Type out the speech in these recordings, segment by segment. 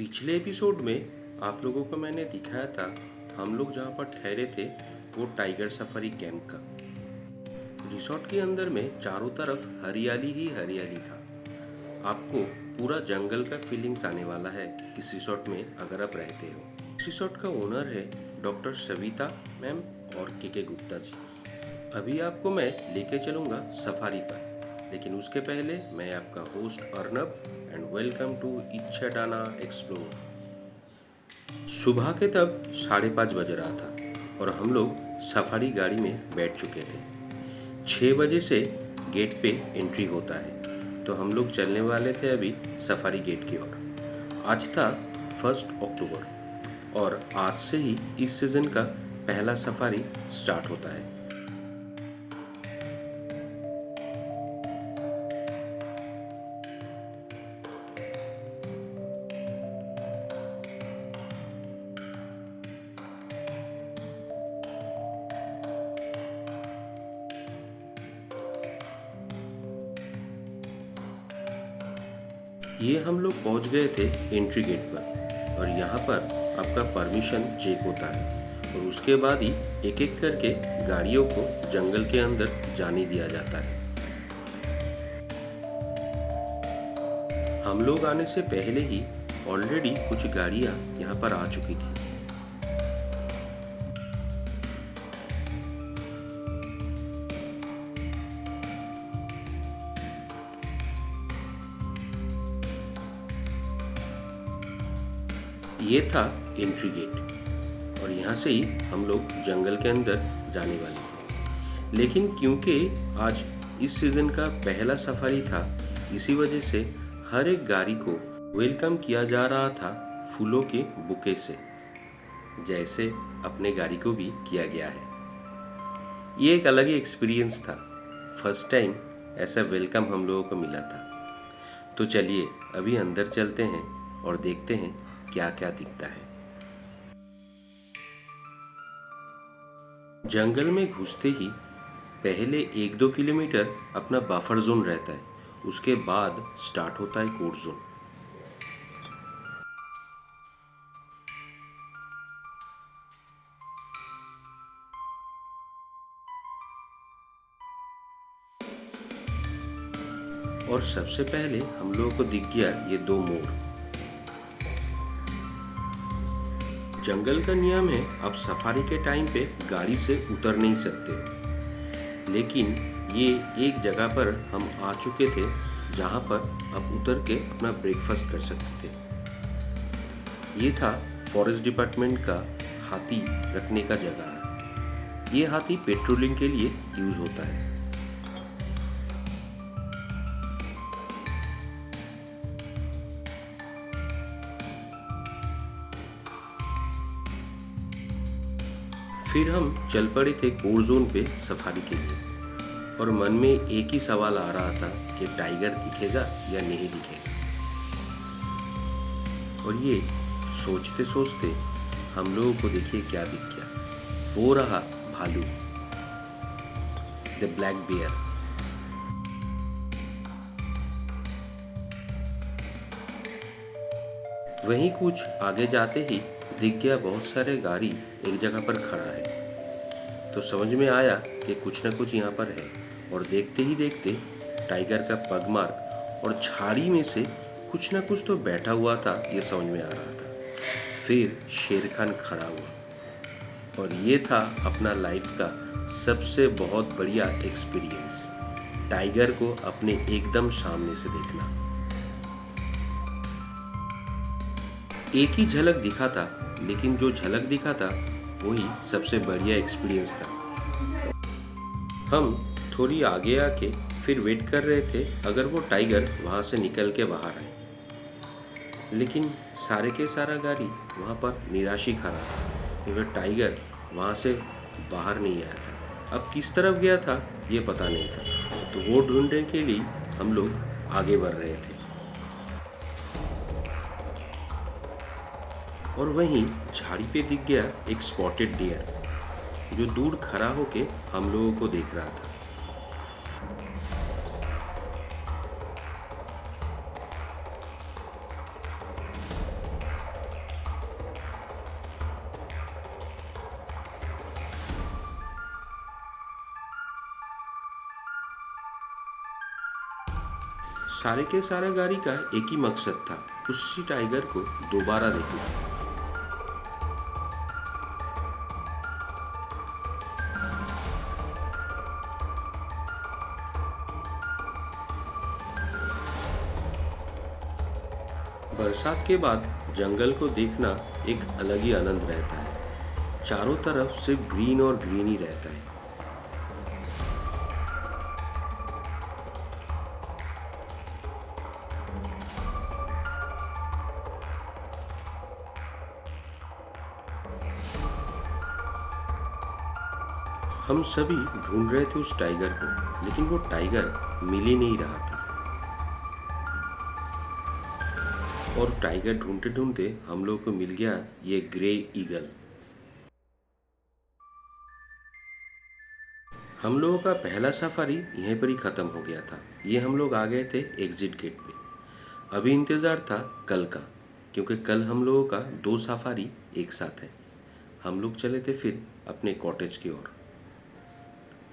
पिछले एपिसोड में आप लोगों को मैंने दिखाया था हम लोग जहाँ पर ठहरे थे वो टाइगर सफारी कैंप का। रिसोर्ट के अंदर में चारों तरफ हरियाली ही हरियाली था। आपको पूरा जंगल का फीलिंग्स आने वाला है इस रिसोर्ट में अगर आप रहते हो। इस रिसोर्ट का ओनर है डॉक्टर सविता मैम और के गुप्ता जी। अभी आपको मैं लेके चलूँगा सफारी पर, लेकिन उसके पहले मैं आपका host Arnab and welcome to इच्छाटाना एक्सप्लोर। सुबह के तब 5:30 बज रहा था और हम लोग सफारी गाड़ी में बैठ चुके थे। 6 बजे से गेट पे एंट्री होता है, तो हम लोग चलने वाले थे अभी सफारी गेट की ओर। आज था 1 अक्टूबर और आज से ही इस सीज़न का पहला सफारी स्टार्ट होता है। ये हम लोग पहुंच गए थे एंट्री गेट पर और यहाँ पर आपका परमिशन चेक होता है और उसके बाद ही एक एक करके गाड़ियों को जंगल के अंदर जाने दिया जाता है। हम लोग आने से पहले ही ऑलरेडी कुछ गाड़ियाँ यहाँ पर आ चुकी थी। ये था एंट्री गेट और यहाँ से ही हम लोग जंगल के अंदर जाने वाले थे। लेकिन क्योंकि आज इस सीज़न का पहला सफारी था, इसी वजह से हर एक गाड़ी को वेलकम किया जा रहा था फूलों के बुके से, जैसे अपने गाड़ी को भी किया गया है। ये एक अलग ही एक्सपीरियंस था। फर्स्ट टाइम ऐसा वेलकम हम लोगों को मिला था। तो चलिए अभी अंदर चलते हैं और देखते हैं क्या क्या दिखता है। जंगल में घुसते ही पहले 1-2 किलोमीटर अपना बफर जोन रहता है, उसके बाद स्टार्ट होता है कोर जोन। और सबसे पहले हम लोगों को दिख गया ये 2 मोर। जंगल का नियम है आप सफारी के टाइम पे गाड़ी से उतर नहीं सकते, लेकिन ये एक जगह पर हम आ चुके थे जहाँ पर आप उतर के अपना ब्रेकफास्ट कर सकते थे। ये था फॉरेस्ट डिपार्टमेंट का हाथी रखने का जगह। ये हाथी पेट्रोलिंग के लिए यूज होता है। फिर हम चल पड़े थे कोर जोन पे सफारी के लिए और मन में एक ही सवाल आ रहा था कि टाइगर दिखेगा या नहीं दिखेगा। और ये सोचते सोचते हम लोगों को देखिए क्या दिख गया। वो रहा भालू, द ब्लैक बियर। वहीं कुछ आगे जाते ही दिख गया बहुत सारे गाड़ी एक जगह पर खड़ा है, तो समझ में आया कि कुछ ना कुछ यहाँ पर है। और देखते ही देखते टाइगर का पगमार्क और झाड़ी में से कुछ ना कुछ तो बैठा हुआ था, ये समझ में आ रहा था। फिर शेर खान खड़ा हुआ और ये था अपना लाइफ का सबसे बहुत बढ़िया एक्सपीरियंस, टाइगर को अपने एकदम सामने से देखना। एक ही झलक दिखा था, लेकिन जो झलक दिखा था वही सबसे बढ़िया एक्सपीरियंस था। हम थोड़ी आगे आके फिर वेट कर रहे थे अगर वो टाइगर वहाँ से निकल के बाहर आए, लेकिन सारे के सारा गाड़ी वहाँ पर निराशी खड़ा था क्योंकि टाइगर वहाँ से बाहर नहीं आया था। अब किस तरफ गया था ये पता नहीं था, तो वो ढूंढने के लिए हम लोग आगे बढ़ रहे थे। और वहीं झाड़ी पे दिख गया एक स्पॉटेड डियर जो दूर खड़ा होके हम लोगों को देख रहा था। सारे के सारा गाड़ी का एक ही मकसद था, उसी टाइगर को दोबारा देखना। बरसात के बाद जंगल को देखना एक अलग ही आनंद रहता है। चारों तरफ सिर्फ ग्रीन और ग्रीन ही रहता है। हम सभी ढूंढ रहे थे उस टाइगर को, लेकिन वो टाइगर मिल ही नहीं रहा था। और टाइगर ढूंढते ढूंढते हम लोगों को मिल गया ये ग्रे ईगल। हम लोगों का पहला सफारी यहीं पर ही ख़त्म हो गया था। ये हम लोग आ गए थे एग्जिट गेट पे। अभी इंतज़ार था कल का, क्योंकि कल हम लोगों का 2 सफारी एक साथ है। हम लोग चले थे फिर अपने कॉटेज की ओर।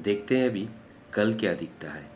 देखते हैं अभी कल क्या दिखता है।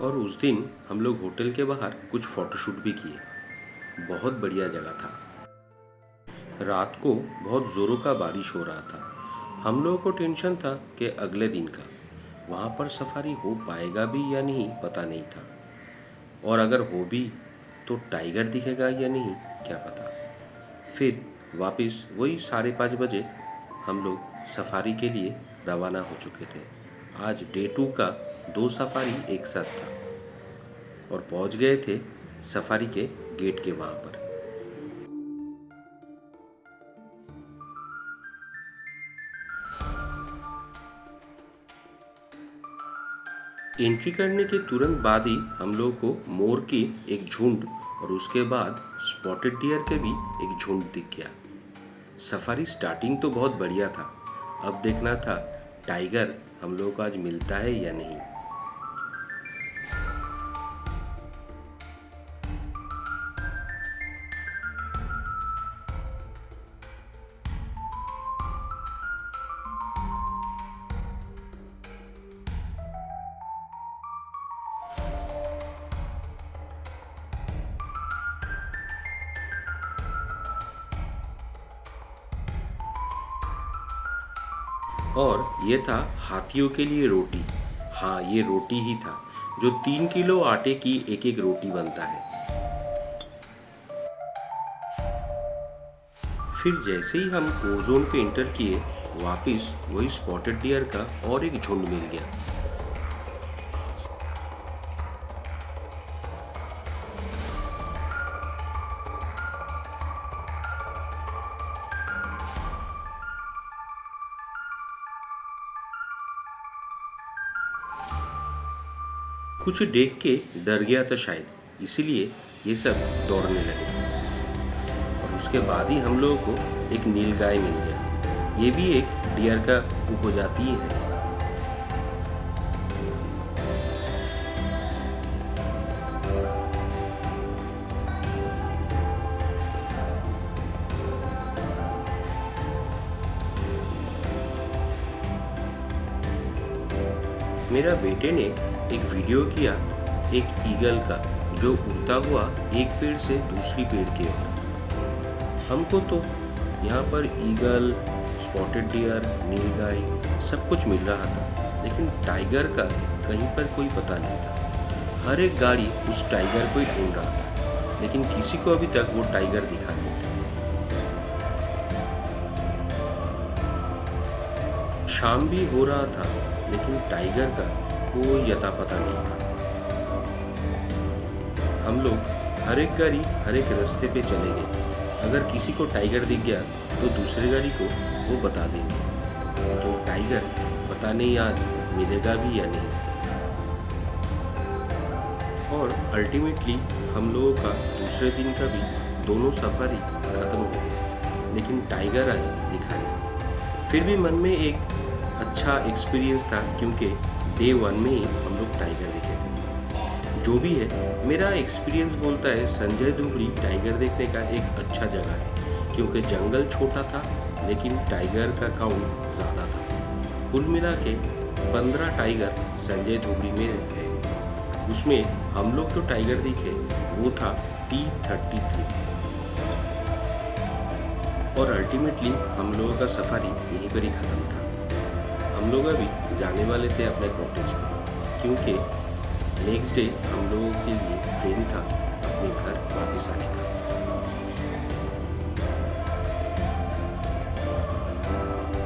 और उस दिन हम लोग होटल के बाहर कुछ फ़ोटोशूट भी किए। बहुत बढ़िया जगह था। रात को बहुत ज़ोरों का बारिश हो रहा था। हम लोगों को टेंशन था कि अगले दिन का वहाँ पर सफारी हो पाएगा भी या नहीं पता नहीं था। और अगर हो भी तो टाइगर दिखेगा या नहीं क्या पता। फिर वापस वही 5:30 बजे हम लोग सफारी के लिए रवाना हो चुके थे। आज डे 2 का 2 सफारी एक साथ था और पहुंच गए थे सफारी के गेट के वहाँ पर। एंट्री करने के तुरंत बाद ही हम लोगों को मोर की एक झुंड और उसके बाद स्पॉटेड डियर के भी एक झुंड दिख गया। सफारी स्टार्टिंग तो बहुत बढ़िया था। अब देखना था टाइगर हम लोगों को आज मिलता है या नहीं। और ये था हाथियों के लिए रोटी। हाँ, ये रोटी ही था जो 3 किलो आटे की एक एक रोटी बनता है। फिर जैसे ही हम कोर जोन पे एंटर किए, वापस वही स्पॉटेड डियर का और एक झुंड मिल गया। कुछ देख के डर गया था शायद, इसीलिए ये सब दौड़ने लगे। और उसके बाद ही हम लोगों को एक नीलगाय मिल गया। ये भी एक डियर का उपजाति है। मेरा बेटे ने एक वीडियो किया एक ईगल का जो उड़ता हुआ एक पेड़ से दूसरी पेड़ की ओर। हमको तो यहाँ पर ईगल, स्पॉटेड डियर, नीलगाय सब कुछ मिल रहा था, लेकिन टाइगर का कहीं पर कोई पता नहीं था। हर एक गाड़ी उस टाइगर को ही ढूंढ रहा था, लेकिन किसी को अभी तक वो टाइगर दिखा नहीं था। शाम भी हो रहा था, लेकिन टाइगर का कोई अता पता नहीं था। हम लोग हर एक गाड़ी हर एक रास्ते पे चले गए। अगर किसी को टाइगर दिख गया तो दूसरी गाड़ी को वो बता देंगे, तो टाइगर पता नहीं आज मिलेगा भी या नहीं। और अल्टीमेटली हम लोगों का दूसरे दिन का भी दोनों सफारी खत्म हो गए, लेकिन टाइगर आज दिखा नहीं। फिर भी मन में एक अच्छा एक्सपीरियंस था, क्योंकि डे 1 में ही हम लोग टाइगर देखे थे। जो भी है, मेरा एक्सपीरियंस बोलता है संजय धुबड़ी टाइगर देखने का एक अच्छा जगह है, क्योंकि जंगल छोटा था लेकिन टाइगर का काउंट ज़्यादा था। कुल मिला के 15 टाइगर संजय धोबड़ी में है। उसमें हम लोग जो टाइगर दिखे वो था T-33 और अल्टीमेटली हम लोगों का सफारी यहीं पर ही ख़त्म था। हम लोग अभी जाने वाले थे अपने कॉटेज में, क्योंकि नेक्स्ट डे हम लोगों के लिए ट्रेन था अपने घर वापस आने का।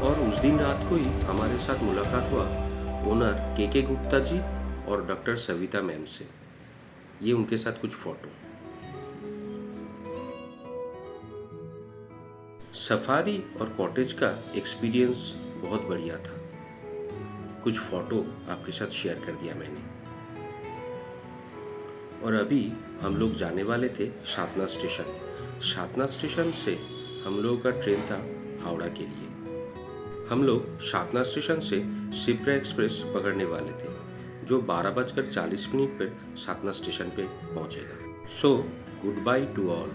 और उस दिन रात को ही हमारे साथ मुलाकात हुआ ओनर के गुप्ता जी और डॉक्टर सविता मैम से। ये उनके साथ कुछ फोटो। सफारी और कॉटेज का एक्सपीरियंस बहुत बढ़िया था। कुछ फोटो आपके साथ शेयर कर दिया मैंने। और अभी हम लोग जाने वाले थे सातना स्टेशन। सातना स्टेशन से हम लोगों का ट्रेन था हावड़ा के लिए। हम लोग सातना स्टेशन से शिप्रा एक्सप्रेस पकड़ने वाले थे, जो 12:40 पर सातना स्टेशन पे पहुंचेगा। So good by two all.